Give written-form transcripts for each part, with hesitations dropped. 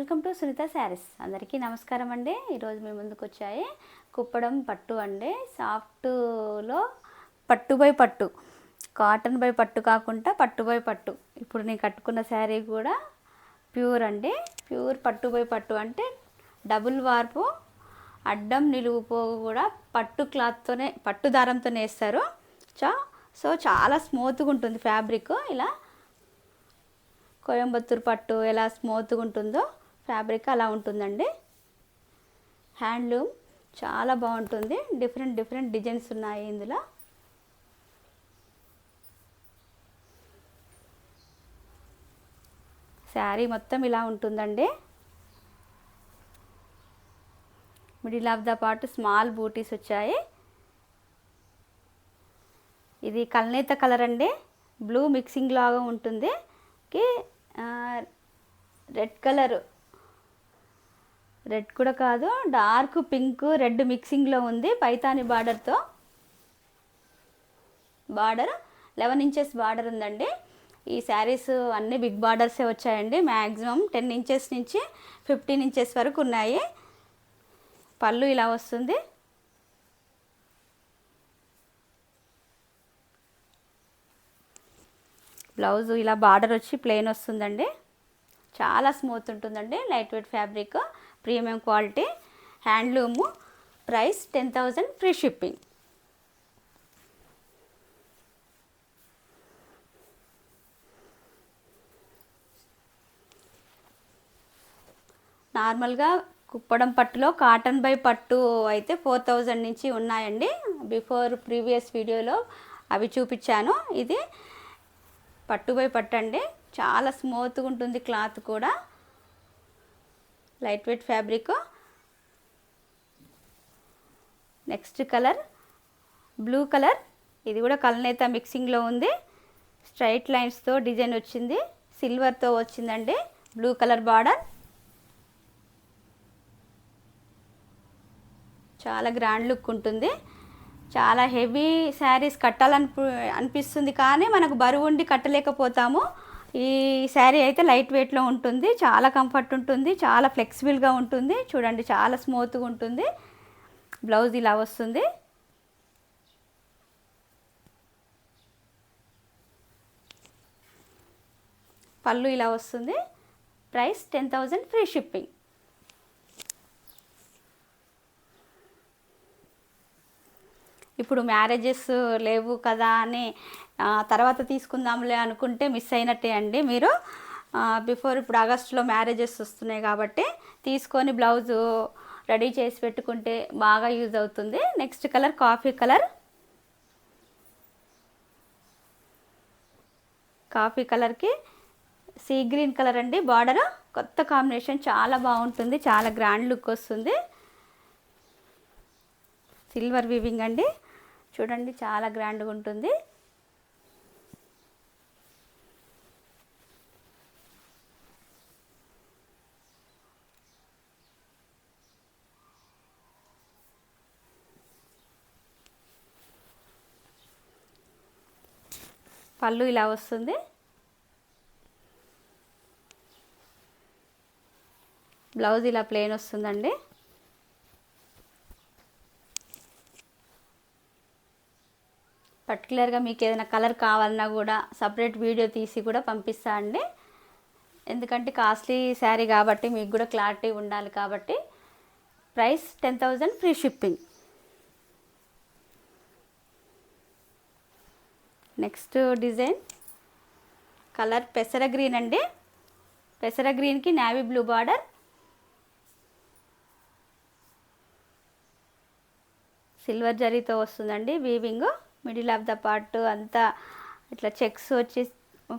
Welcome to Sunitha saris. అందరికీ నమస్కారం అండి. ఈరోజు మీ ముందుకు వచ్చాయి కుప్పడం పట్టు అండి. సాఫ్ట్లో పట్టు బై పట్టు, కాటన్ బై పట్టు కాకుండా పట్టు బై పట్టు. ఇప్పుడు నేను కట్టుకున్న శారీ కూడా ప్యూర్ అండి. ప్యూర్ పట్టు బై పట్టు అంటే డబుల్ వార్పు, అడ్డం నిలువు పోగు కూడా పట్టు క్లాత్తోనే, పట్టు దారంతోనే వేస్తారు. సో చాలా స్మూత్గా ఉంటుంది ఫ్యాబ్రిక్. ఇలా కోయంబత్తూరు పట్టు ఎలా స్మూత్గా ఉంటుందో ఫ్యాబ్రిక్ అలా ఉంటుందండి. హ్యాండ్లూమ్ చాలా బాగుంటుంది. డిఫరెంట్ డిజైన్స్ ఉన్నాయి ఇందులో. శారీ మొత్తం ఇలా ఉంటుందండి. Middle of the part small buttis వచ్చాయి. ఇది కల్నేత కలర్ అండి. బ్లూ మిక్సింగ్ లాగా ఉంటుంది. రెడ్ కలర్, రెడ్ కూడా కాదు, డార్క్ పింక్ రెడ్ మిక్సింగ్లో ఉంది. పైతాని బార్డర్తో, బార్డర్ 11 ఇంచెస్ బార్డర్ ఉందండి. ఈ శారీస్ అన్నీ బిగ్ బార్డర్సే వచ్చాయండి. మ్యాక్సిమం 10 ఇంచెస్ నుంచి 15 ఇంచెస్ వరకు ఉన్నాయి. పళ్ళు ఇలా వస్తుంది. బ్లౌజ్ ఇలా బార్డర్ వచ్చి ప్లెయిన్ వస్తుందండి. చాలా స్మూత్ ఉంటుందండి. Light weight fabric, premium quality, handloom. Price 10,000 free shipping. నార్మల్గా కుప్పడం పట్టులో కాటన్ బై పట్టు అయితే 4,000 నుంచి ఉన్నాయండి. ప్రీవియస్ వీడియోలో అవి చూపించాను. ఇది పట్టు బై పట్టు అండి. చాలా స్మూత్గా ఉంటుంది. క్లాత్ కూడా light weight fabric. Next colour blue colour. ఇది కూడా కల్నేత మిక్సింగ్లో ఉంది. స్ట్రైట్ లైన్స్తో డిజైన్ వచ్చింది. సిల్వర్తో వచ్చిందండి. Blue colour border. చాలా గ్రాండ్ లుక్ ఉంటుంది. చాలా హెవీ శారీస్ అనిపిస్తుంది, కానీ మనకు బరువు ఉండి కట్టలేకపోతాము. ఈ శారీ అయితే లైట్ వెయిట్లో ఉంటుంది. చాలా కంఫర్ట్ ఉంటుంది. చాలా ఫ్లెక్సిబుల్గా ఉంటుంది. చూడండి, చాలా స్మూత్గా ఉంటుంది. బ్లౌజ్ ఇలా వస్తుంది. పళ్ళు ఇలా వస్తుంది. Price 10,000 free shipping. ఇప్పుడు మ్యారేజెస్ లేవు కదా అని తర్వాత తీసుకుందాంలే అనుకుంటే మిస్ అయినట్టే అండి మీరు. ఇప్పుడు ఆగస్టులో మ్యారేజెస్ వస్తున్నాయి కాబట్టి తీసుకొని బ్లౌజు రెడీ చేసి పెట్టుకుంటే బాగా యూజ్ అవుతుంది. Next colour coffee colour. Coffee కలర్కి సీ గ్రీన్ కలర్ అండి. బార్డర్ కొత్త కాంబినేషన్, చాలా బాగుంటుంది. చాలా గ్రాండ్ లుక్ వస్తుంది. సిల్వర్ వీవింగ్ అండి. చూడండి, చాలా గ్రాండ్గా ఉంటుంది. పళ్ళు ఇలా వస్తుంది. బ్లౌజ్ ఇలా ప్లెయిన్ వస్తుందండి. పర్టికులర్గా మీకు ఏదైనా కలర్ కావాలన్నా కూడా సపరేట్ వీడియో తీసి కూడా పంపిస్తా అండి. ఎందుకంటే కాస్ట్లీ శారీ కాబట్టి మీకు కూడా క్లారిటీ ఉండాలి కాబట్టి. Price 10,000 free shipping. Next design colour పెసర గ్రీన్ అండి. పెసర గ్రీన్కి నేవీ బ్లూ బార్డర్. సిల్వర్ జరీతో వస్తుందండి weaving. Middle of the part అంతా ఇట్లా చెక్స్ వచ్చి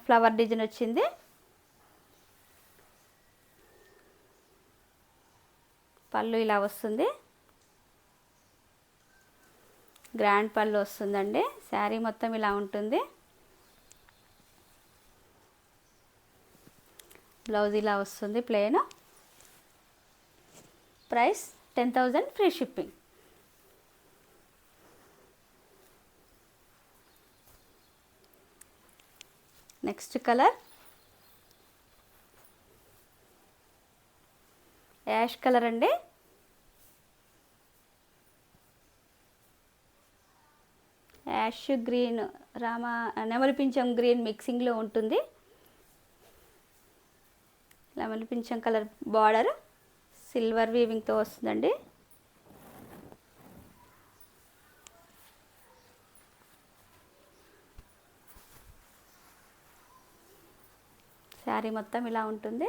ఫ్లవర్ డిజైన్ వచ్చింది. పళ్ళు ఇలా వస్తుంది. గ్రాండ్ పళ్ళు వస్తుందండి. శారీ మొత్తం ఇలా ఉంటుంది. బ్లౌజ్ ఇలా వస్తుంది plain. Price 10,000 free shipping. Next colour ash colour అండి, యాష్ గ్రీన్, నెమలి పింఛం గ్రీన్ మిక్సింగ్లో ఉంటుంది. నెమలి పింఛం కలర్ బార్డర్ సిల్వర్ వీవింగ్తో వస్తుందండి. శారీ మొత్తం ఇలా ఉంటుంది.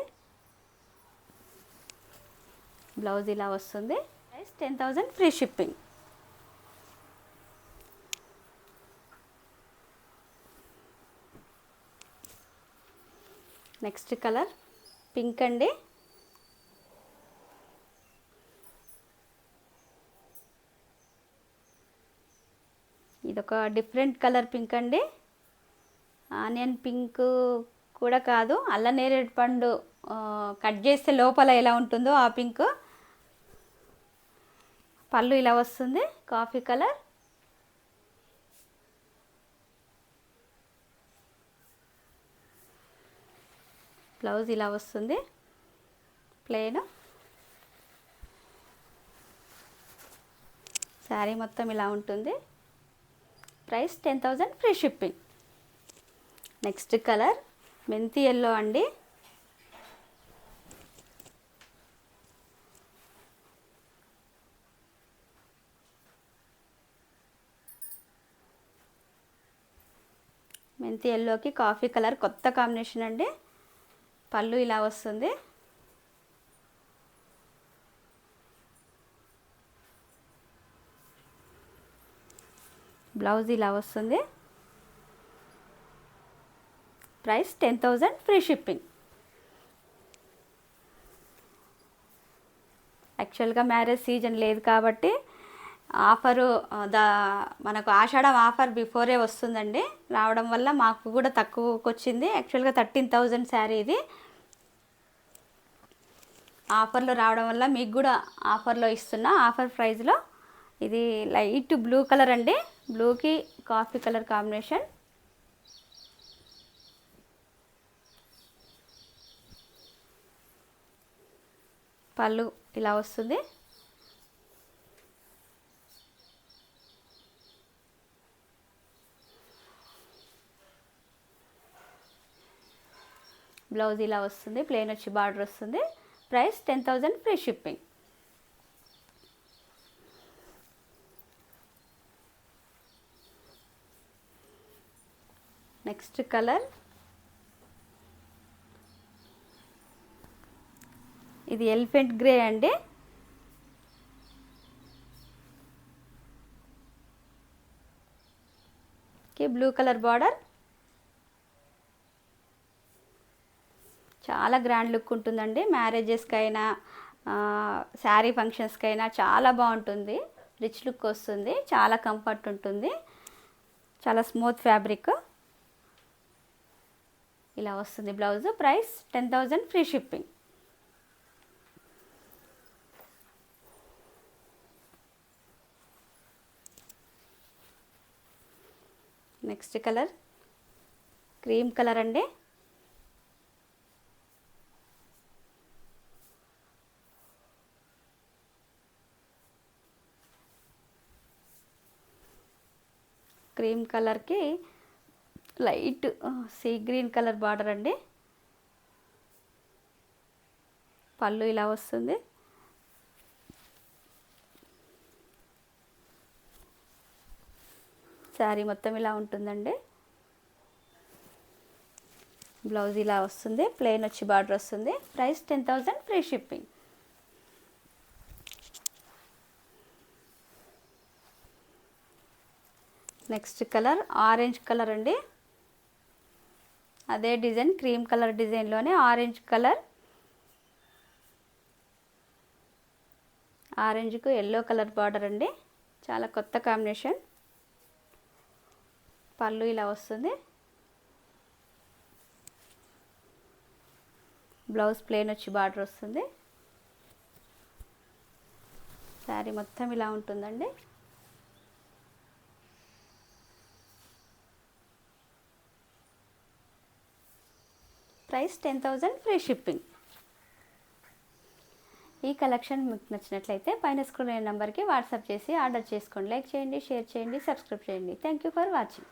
బ్లౌజ్ ఇలా వస్తుంది. Price 10,000 free shipping. Next colour pink అండి. ఇదొక డిఫరెంట్ కలర్ పింక్ అండి. ఆనియన్ పింక్ కూడా కాదు, అల్ల నేరేడు పండు కట్ చేస్తే లోపల ఎలా ఉంటుందో ఆ పింక్. పళ్ళు ఇలా వస్తుంది, కాఫీ కలర్. బ్లౌజ్ ఇలా వస్తుంది ప్లెయిన్. శారీ మొత్తం ఇలా ఉంటుంది. Price 10,000 free shipping. Next colour మెంతి ఎల్లో అండి. మెంతి ఎల్లోకి కాఫీ కలర్ కొత్త కాంబినేషన్ అండి. పళ్ళు ఇలా వస్తుంది. బ్లౌజ్ ఇలా వస్తుంది. Price 10,000 free shipping. యాక్చువల్గా మ్యారేజ్ సీజన్ లేదు కాబట్టి ఆఫరు మనకు ఆషాఢం ఆఫర్ బిఫోరే వస్తుందండి. రావడం వల్ల మాకు కూడా తక్కువకి వచ్చింది. యాక్చువల్గా 13,000 శారీ ఇది. ఆఫర్లో రావడం వల్ల మీకు కూడా ఆఫర్లో ఇస్తున్నా, ఆఫర్ ప్రైస్లో. ఇది లైట్ బ్లూ కలర్ అండి. బ్లూకి కాఫీ కలర్ కాంబినేషన్. పళ్ళు ఇలా వస్తుంది. బ్లౌజ్ ఇలా వస్తుంది, ప్లెయిన్ వచ్చి బార్డర్ వస్తుంది. Price 10,000 free shipping. Next colour ఇది ఎలిఫెంట్ గ్రే అండి. Blue colour border. చాలా గ్రాండ్ లుక్ ఉంటుందండి. మ్యారేజెస్కైనా శారీ ఫంక్షన్స్కైనా చాలా బాగుంటుంది. రిచ్ లుక్ వస్తుంది, చాలా కంఫర్ట్ ఉంటుంది, చాలా స్మూత్ ఫ్యాబ్రిక్. ఇలా వస్తుంది blouse. Price 10,000 free shipping. Next colour cream colour అండి. క్రీమ్ కలర్కి light sea green colour border అండి. పళ్ళు ఇలా వస్తుంది. శారీ మొత్తం ఇలా ఉంటుందండి. బ్లౌజ్ ఇలా వస్తుంది, ప్లెయిన్ వచ్చి బార్డర్ వస్తుంది. Price 10,000 free shipping. Next colour orange colour అండి. అదే డిజైన్ క్రీమ్ కలర్ డిజైన్లోనే ఆరెంజ్ కలర్. ఆరెంజ్కు ఎల్లో కలర్ బార్డర్ అండి. చాలా కొత్త కాంబినేషన్. పళ్ళు ఇలా వస్తుంది. బ్లౌజ్ ప్లెయిన్ వచ్చి బార్డర్ వస్తుంది. శారీ మొత్తం ఇలా ఉంటుందండి. Price 10,000 free shipping. ఈ కలెక్షన్ మీకు నచ్చినట్లయితే పైన స్క్రోల్ అయిన నెంబర్కి వాట్సాప్ చేసి ఆర్డర్ చేసుకోండి. లైక్ చేయండి, షేర్ చేయండి, సబ్స్క్రైబ్ చేయండి. Thank you for watching.